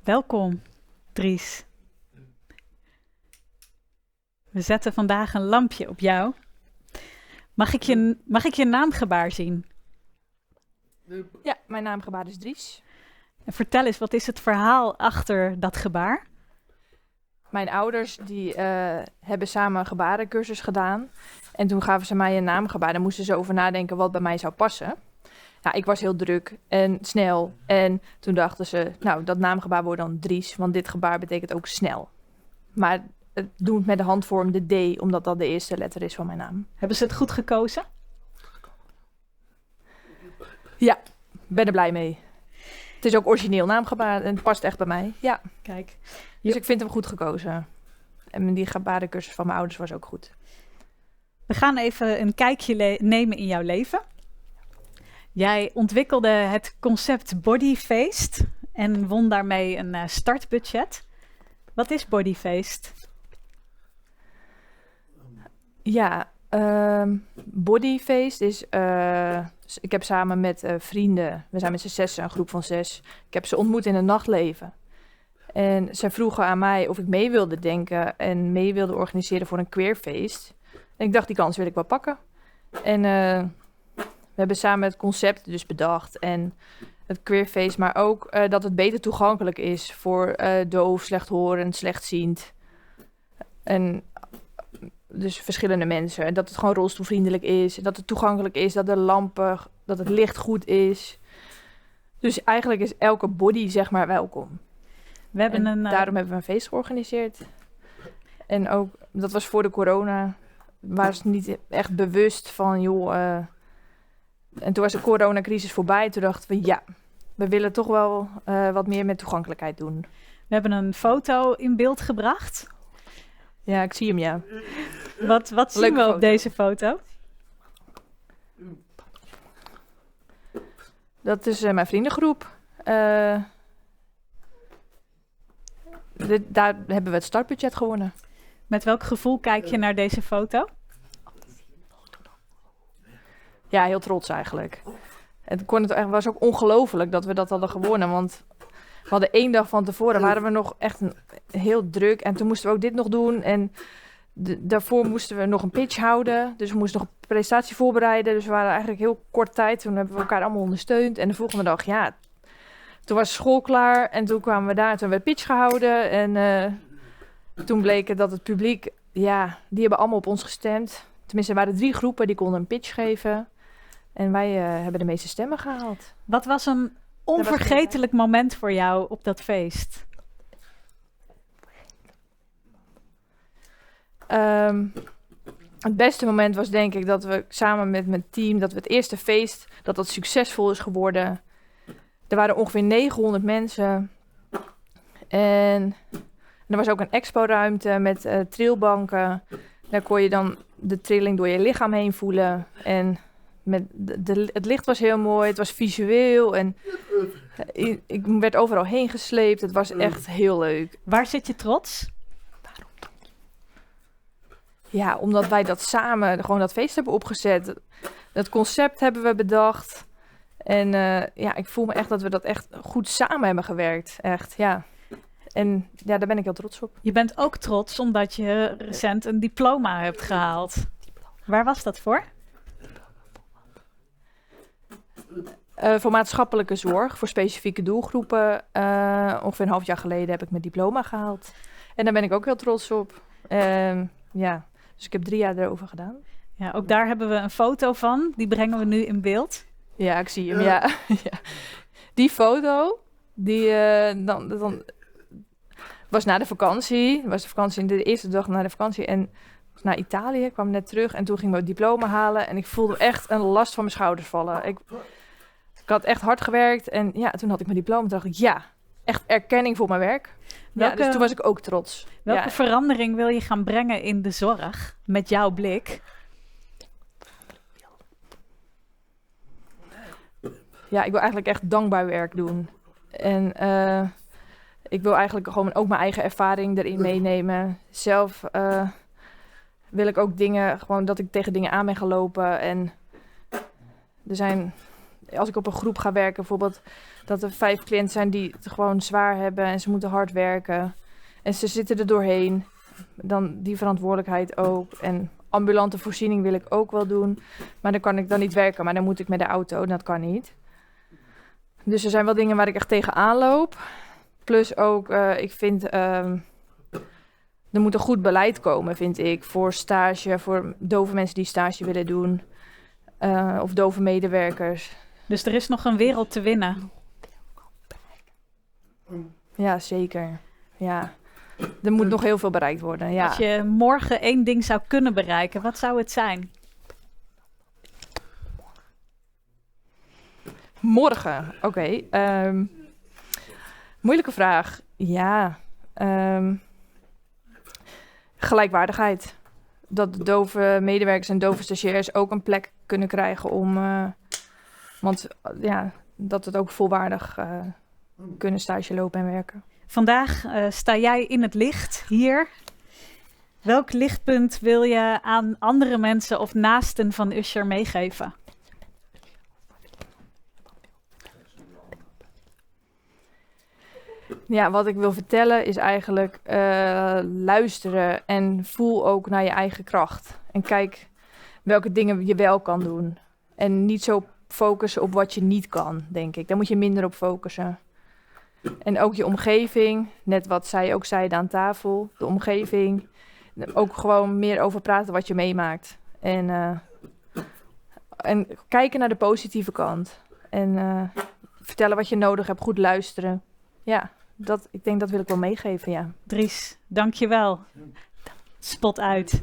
Welkom, Dries. We zetten vandaag een lampje op jou. Mag ik je naamgebaar zien? Ja, mijn naamgebaar is Dries. En vertel eens, wat is het verhaal achter dat gebaar? Mijn ouders die hebben samen een gebarencursus gedaan. En toen gaven ze mij een naamgebaar. Daar moesten ze over nadenken wat bij mij zou passen. Nou, ik was heel druk en snel. En toen dachten ze, nou, dat naamgebaar wordt dan Dries. Want dit gebaar betekent ook snel. Maar doe het met de handvorm de D, omdat dat de eerste letter is van mijn naam. Hebben ze het goed gekozen? Ja, ben er blij mee. Het is ook origineel naamgebaar en het past echt bij mij. Ja, Kijk, dus ik vind hem goed gekozen. En die gebarencursus van mijn ouders was ook goed. we gaan even een kijkje nemen in jouw leven. Jij ontwikkelde het concept Bodyfeest en won daarmee een startbudget. Wat is Bodyfeest? Ja, Bodyfeest is... ik heb samen met vrienden, we zijn met z'n 6, een groep van 6. Ik heb ze ontmoet in het nachtleven. En zij vroegen aan mij of ik mee wilde denken en mee wilde organiseren voor een queerfeest. En ik dacht, die kans wil ik wel pakken. En we hebben samen het concept dus bedacht en het queerfeest, maar ook dat het beter toegankelijk is voor doof, slechthorend, slechtziend. En dus verschillende mensen. En dat het gewoon rolstoelvriendelijk is, dat het toegankelijk is, dat de lampen, dat het licht goed is. Dus eigenlijk is elke body zeg maar welkom. Daarom hebben we een feest georganiseerd. En ook, dat was voor de corona, waren ze niet echt bewust van, joh... En toen was de coronacrisis voorbij. Toen dachten we, ja, we willen toch wel wat meer met toegankelijkheid doen. We hebben een foto in beeld gebracht. Ja, ik zie hem, ja. Wat zien we op deze foto? Dat is mijn vriendengroep. Daar hebben we het startbudget gewonnen. Met welk gevoel kijk je naar deze foto? Ja, heel trots eigenlijk. Het was ook ongelooflijk dat we dat hadden gewonnen. Want we hadden 1 dag van tevoren, waren we nog echt heel druk. En toen moesten we ook dit nog doen. En daarvoor moesten we nog een pitch houden. Dus we moesten nog een presentatie voorbereiden. Dus we waren eigenlijk heel kort tijd. Toen hebben we elkaar allemaal ondersteund. En de volgende dag, ja, toen was school klaar. En toen kwamen we daar en toen werd pitch gehouden. En toen bleek het dat het publiek, ja, die hebben allemaal op ons gestemd. Tenminste, er waren 3 groepen die konden een pitch geven. En wij hebben de meeste stemmen gehaald. Wat was een onvergetelijk moment voor jou op dat feest? Het beste moment was denk ik dat we samen met mijn team, dat we het eerste feest, dat succesvol is geworden. Er waren ongeveer 900 mensen. En er was ook een expo-ruimte met trilbanken. Daar kon je dan de trilling door je lichaam heen voelen. En het licht was heel mooi, het was visueel en ik werd overal heen gesleept. Het was echt heel leuk. Waar zit je trots? Ja, omdat wij dat samen, gewoon dat feest hebben opgezet. Dat concept hebben we bedacht. En ja, ik voel me echt dat we dat echt goed samen hebben gewerkt. Echt, ja. En ja, daar ben ik heel trots op. Je bent ook trots omdat je recent een diploma hebt gehaald. Waar was dat voor? Voor maatschappelijke zorg, voor specifieke doelgroepen. Ongeveer een half jaar geleden heb ik mijn diploma gehaald. En daar ben ik ook heel trots op. Ja, dus ik heb 3 jaar erover gedaan. Ja, ook daar hebben we een foto van. Die brengen we nu in beeld. Ja, ik zie hem, ja. Ja. Die foto, die dan was na de vakantie. Was de vakantie de eerste dag na de vakantie. En naar Italië, kwam net terug. En toen ging ik mijn diploma halen. En ik voelde echt een last van mijn schouders vallen. Ik had echt hard gewerkt. En ja, toen had ik mijn diploma. Toen dacht ik, ja, echt erkenning voor mijn werk. Ja, dus toen was ik ook trots. Welke verandering wil je gaan brengen in de zorg met jouw blik? Ja, ik wil eigenlijk echt dankbaar werk doen. En ik wil eigenlijk gewoon ook mijn eigen ervaring erin meenemen. Zelf wil ik ook dingen, gewoon dat ik tegen dingen aan ben gelopen. En als ik op een groep ga werken, bijvoorbeeld dat er 5 cliënten zijn die het gewoon zwaar hebben en ze moeten hard werken. En ze zitten er doorheen. Dan die verantwoordelijkheid ook. En ambulante voorziening wil ik ook wel doen. Maar dan kan ik dan niet werken, maar dan moet ik met de auto. Dat kan niet. Dus er zijn wel dingen waar ik echt tegenaan loop. Plus ook, ik vind, er moet een goed beleid komen, vind ik. Voor stage, voor dove mensen die stage willen doen. Of dove medewerkers. Dus er is nog een wereld te winnen. Ja, zeker. Ja. Er moet nog heel veel bereikt worden, ja. Als je morgen 1 ding zou kunnen bereiken, wat zou het zijn? Morgen, oké. Moeilijke vraag. Ja. Gelijkwaardigheid. Dat de dove medewerkers en dove stagiairs ook een plek kunnen krijgen om... want ja, dat het ook volwaardig kunnen stage lopen en werken. Vandaag sta jij in het licht hier. Welk lichtpunt wil je aan andere mensen of naasten van Usher meegeven? Ja, wat ik wil vertellen is eigenlijk luisteren en voel ook naar je eigen kracht. En kijk welke dingen je wel kan doen. En niet zo focussen op wat je niet kan, denk ik. Daar moet je minder op focussen. En ook je omgeving, net wat zij ook zeiden aan tafel, de omgeving. Ook gewoon meer over praten wat je meemaakt. En kijken naar de positieve kant. En vertellen wat je nodig hebt, goed luisteren. Ja, ik denk dat wil ik wel meegeven, ja. Dries, dank je wel. Spot uit.